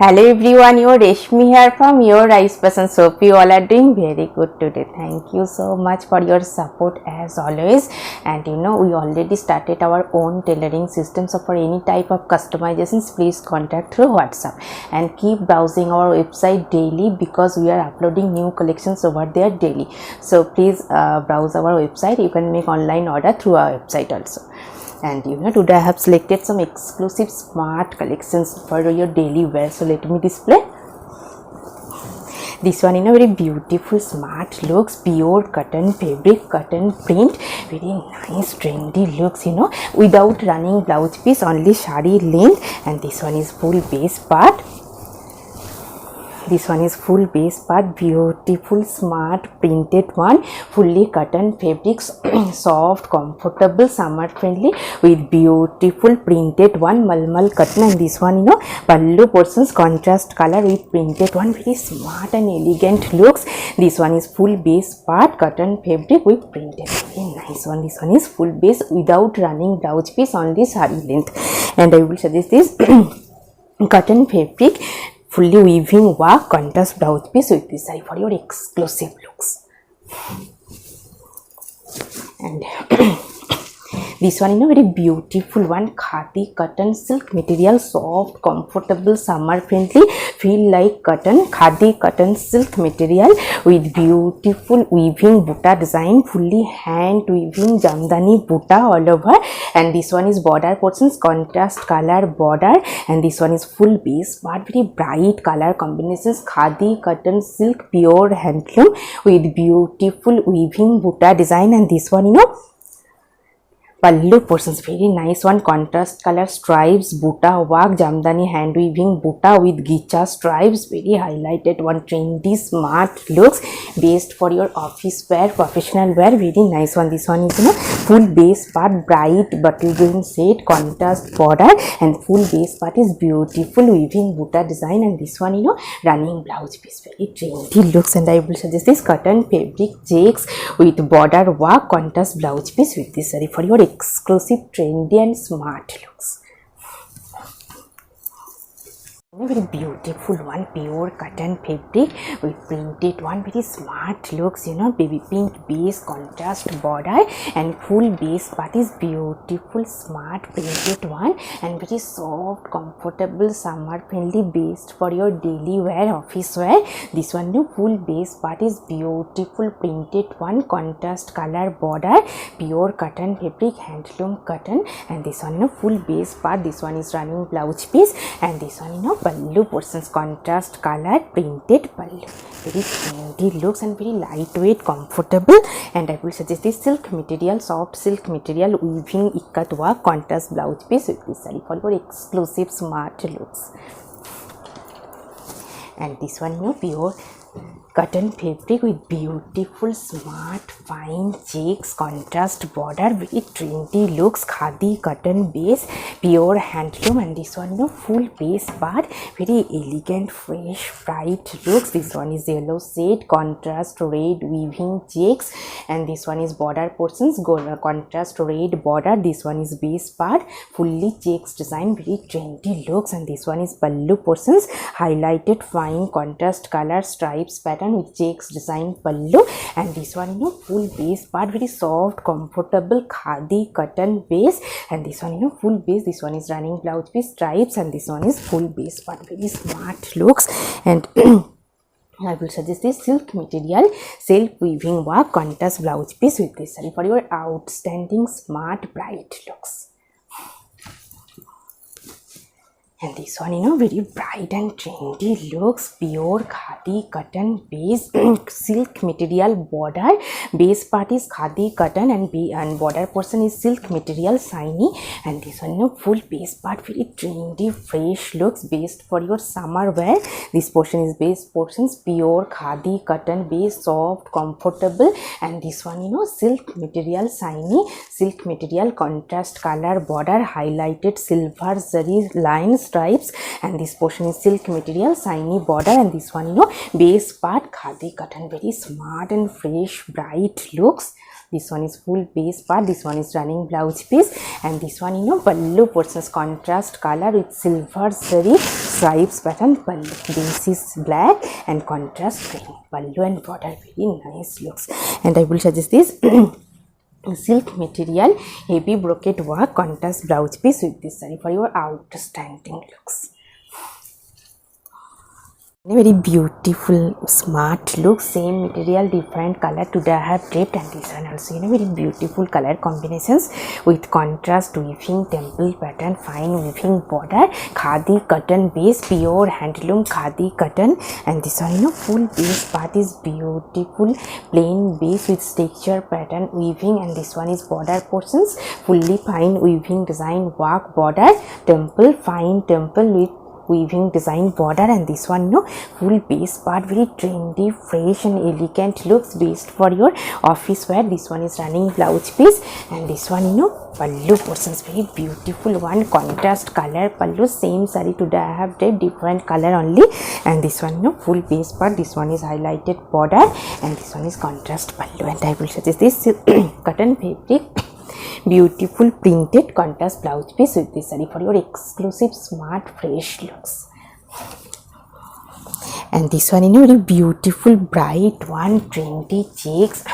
Hello everyone, your Reshmi here from your Rice Person. Hope you all are doing very good today. Thank you so much for your support as always. And we already started our own tailoring system. So for any type of customizations, please contact through WhatsApp and keep browsing our website daily because we are uploading new collections over there daily. So please browse our website. You can make online order through our website also. And today I have selected some exclusive smart collections for your daily wear. So let me display this one in a very beautiful smart looks, pure cotton fabric, cotton print, very nice trendy looks, without running blouse piece, only shari length. And this one is full base part. This one is full base part, beautiful smart printed one, fully cotton fabrics, soft, comfortable, summer friendly with beautiful printed one, malmal cotton. And this one pallu portions contrast color with printed one, very smart and elegant looks. This one is full base part, cotton fabric with printed, very nice one. This one is full base without running blouse piece, only sari length. And I will suggest this cotton fabric fully weaving work contrast blouse piece with this saree for your exclusive looks. And this one very beautiful one, khadi cotton silk material, soft, comfortable, summer friendly, feel like cotton, khadi cotton silk material with beautiful weaving butta design, fully hand weaving jamdani butta all over. And this one is border portions, contrast color border. And this one is full base part, very bright color combinations, khadi cotton silk pure handloom with beautiful weaving butta design. And this one pallu portions, very nice one, contrast color stripes, butta work, jamdani hand weaving butta with gicha stripes, very highlighted one, trendy smart looks, based for your office wear, professional wear, very nice one. This one is full base part, bright bottle green shade, contrast border, and full base part is beautiful weaving butta design. And this one running blouse piece, very trendy looks. And I will suggest this cotton fabric checks with border work, contrast blouse piece with this saree for your exclusive trendy and smart looks. Very beautiful one, pure cotton fabric with printed one, very smart looks, baby pink base, contrast border, and full base part is beautiful smart printed one, and very soft, comfortable, summer friendly, based for your daily wear, office wear. This one full base part is beautiful printed one, contrast color border, pure cotton fabric, handloom cotton. And this one full base part, this one is running blouse piece. And this one pallu portions, contrast color printed pallu, very trendy looks and very lightweight, comfortable. And I will suggest this silk material, soft silk material, weaving ikat work, contrast blouse piece with this saree for your exclusive smart looks. And this one pure cotton fabric with beautiful smart fine checks, contrast border, very trendy looks, khadi cotton base, pure handloom. And this one full base part, very elegant, fresh, bright looks. This one is yellow shade, contrast red weaving checks. And this one is border portions, contrast red border. This one is base part, fully checks design, very trendy looks. And this one is pallu portions, highlighted fine contrast color stripes pattern with checks design pallu. And this one full base part, very soft, comfortable, khadi cotton base. And this one full base, this one is running blouse piece stripes. And this one is full base part, very smart looks. And I will suggest this silk material, self weaving work, contrast blouse piece with this saree for your outstanding smart bright looks. And this one very bright and trendy looks, pure khadi cotton base, silk material border, base part is khadi cotton, and border portion is silk material shiny. And this one full base part, very trendy fresh looks, based for your summer wear. This portion is base portions, pure khadi cotton base, soft, comfortable. And this one silk material shiny, silk material contrast color border, highlighted silver zari lines stripes. And this portion is silk material shiny border. And this one base part khadi cotton, very smart and fresh bright looks. This one is full base part, this one is running blouse piece. and this one pallu portions, contrast color with silver zari stripes pattern. Pallu base is black and contrast green. Pallu and border very nice looks, and I will suggest this silk material heavy brocade work contrast blouse piece with this saree for your outstanding looks. Very beautiful smart look, same material different color. Today I have draped, and this one also very beautiful color combinations with contrast weaving temple pattern, fine weaving border, khadi cotton base, pure handloom khadi cotton, and this one full base part is beautiful plain base with texture pattern weaving, and this one is border portions fully fine weaving design work border, temple fine temple with weaving design border, and this one full base part very trendy fresh and elegant looks best for your office wear. This one is running blouse piece, and this one pallu portions very beautiful one contrast color pallu, same saree today I have did different color only, and this one full base part, this one is highlighted border, and this one is contrast pallu, and I will suggest this cotton fabric beautiful printed contrast blouse piece with this saree for your exclusive smart fresh looks. And this one very beautiful bright one trendy checks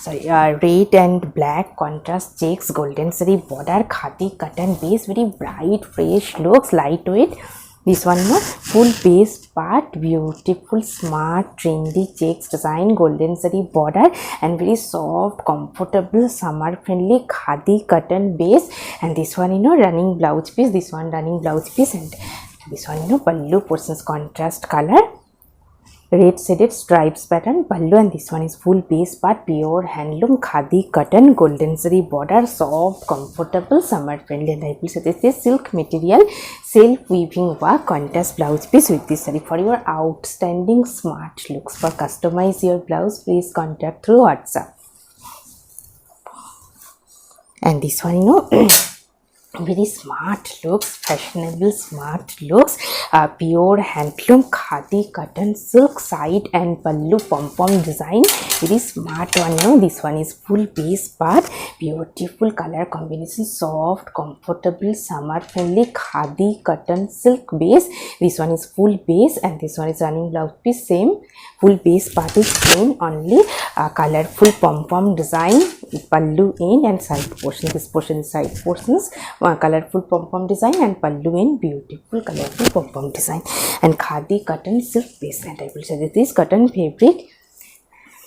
sorry red and black contrast checks golden saree border khadi cotton base very bright fresh looks lightweight. This one full base part beautiful smart trendy checks design golden saree border, and very soft comfortable summer friendly khadi cotton base, and this one running blouse piece, this one running blouse piece, and this one pallu portions contrast color red shaded stripes pattern pallu, and this one is full base part pure handloom khadi cotton golden saree border soft comfortable summer friendly, and I will suggest this silk material self weaving work contrast blouse piece with this saree for your outstanding smart looks. For customize your blouse please contact through WhatsApp. And this one very smart looks fashionable smart looks pure handloom khadi cotton silk side and pallu pom pom design very smart one this one is full base part beautiful color combination soft comfortable summer friendly khadi cotton silk base, this one is full base, and this one is running blouse piece same full base part is plain only colorful pom pom design pallu in and side portion, this portion is side portions colorful pom pom design and pallu in beautiful colorful pom pom design, and khadi cotton silk base, and I will suggest this cotton fabric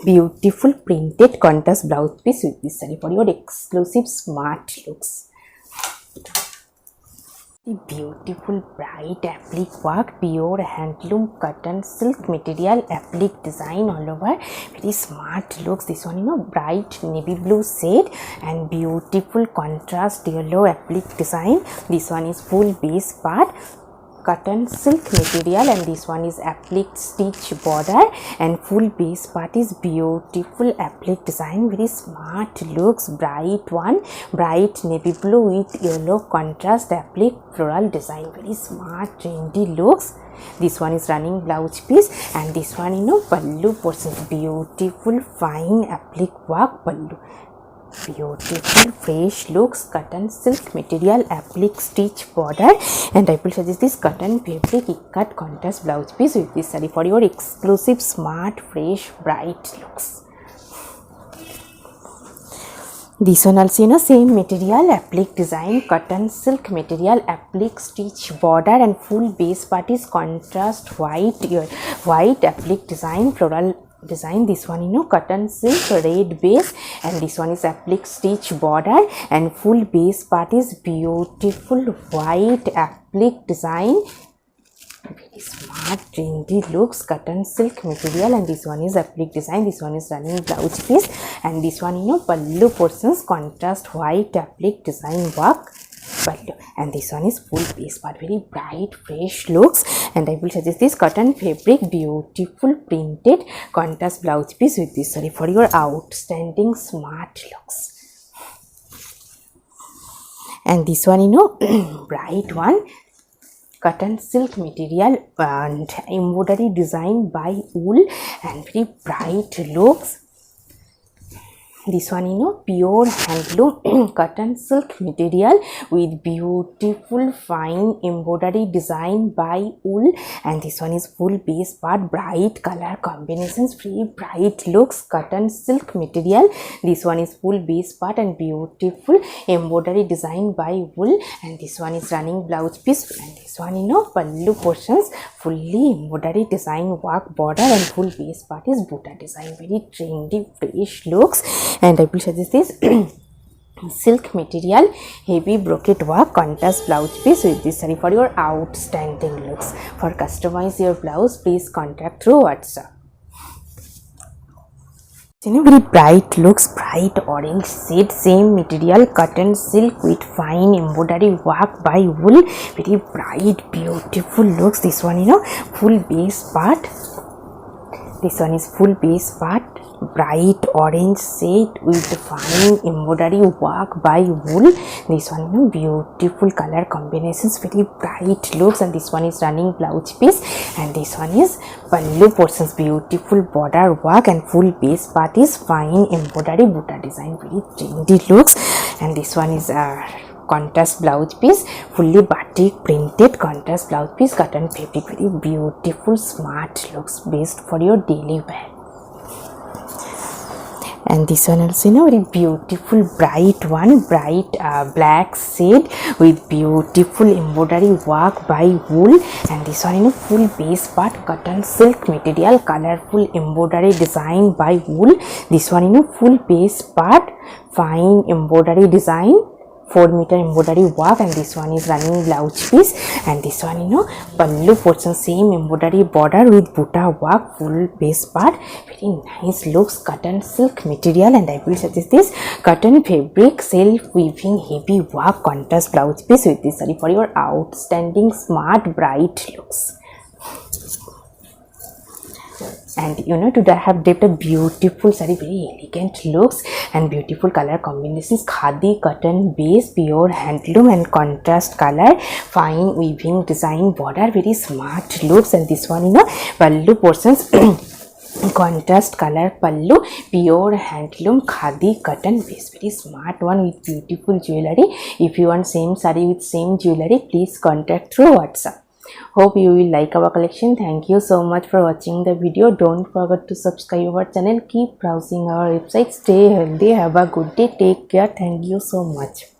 beautiful printed contrast blouse piece with this saree for your exclusive smart looks. Beautiful bright applique work pure handloom cotton silk material applique design all over very smart looks. This one bright navy blue shade and beautiful contrast yellow applique design. This one is full base part cotton silk material, and this one is applique stitch border, and full base part is beautiful applique design very smart looks bright one bright navy blue with yellow contrast applique floral design very smart trendy looks. This one is running blouse piece, and this one pallu portion beautiful fine applique work pallu beautiful fresh looks cotton silk material applique stitch border, and I will suggest this cotton fabric cut contrast blouse piece with this saree for your exclusive smart fresh bright looks. This one also same material applique design cotton silk material applique stitch border, and full base part is contrast white applique design floral design. This one cotton silk red base, and this one is applique stitch border, and full base part is beautiful white applique design very smart trendy looks cotton silk material, and this one is applique design. This one is running blouse piece, and this one pallu portions contrast white applique design work pallu, and this one is full base part very bright fresh looks, and I will suggest this cotton fabric beautiful printed contrast blouse piece with this saree for your outstanding smart looks. And this one bright one cotton silk material and embroidery design by wool and very bright looks. This one, pure handloom cotton silk material with beautiful fine embroidery design by wool. And this one is full base part, bright color combinations, very bright looks, cotton silk material. This one is full base part and beautiful embroidery design by wool. And this one is running blouse piece. And this one, pallu portions, fully embroidery design work border, and full base part is buta design, very trendy fresh looks. And I will suggest this silk material, heavy brocade work, contrast blouse piece with this saree for your outstanding looks. For customize your blouse, please contact through WhatsApp. Very bright looks, bright orange shade, same material, cotton silk with fine embroidery work by wool, very bright beautiful looks. This one, full base part. This one is full base part, bright orange shade with fine embroidery work by wool. This one, beautiful color combinations, very bright looks. And this one is running blouse piece. And this one is pallu portions, beautiful border work, and full base part is fine embroidery buta design, very trendy looks. And this one is contrast blouse piece, fully batik printed contrast blouse piece, cotton fabric, very beautiful smart looks, best for your daily wear. And this one also, very beautiful bright one, bright black shade with beautiful embroidery work by wool. And this one, full base part, cotton silk material, colorful embroidery design by wool. This one, full base part, fine embroidery design, 4-meter embroidery work. And this one is running blouse piece. And this one, pallu portion, same embroidery border with buta work, full base part, very nice looks, cotton silk material. And I will suggest this cotton fabric, self weaving heavy work, contrast blouse piece with this saree for your outstanding smart bright looks. And today I have dipped a beautiful saree, very elegant looks and beautiful color combinations, khadi cotton base, pure handloom and contrast color, fine weaving design border, very smart looks. And this one, pallu portions contrast color pallu, pure handloom khadi cotton base, very smart one with beautiful jewelry. If you want same saree with same jewelry, please contact through WhatsApp. Hope you will like our collection. Thank you so much for watching the video. Don't forget to subscribe our channel. Keep browsing our website. Stay healthy. Have a good day. Take care. Thank you so much.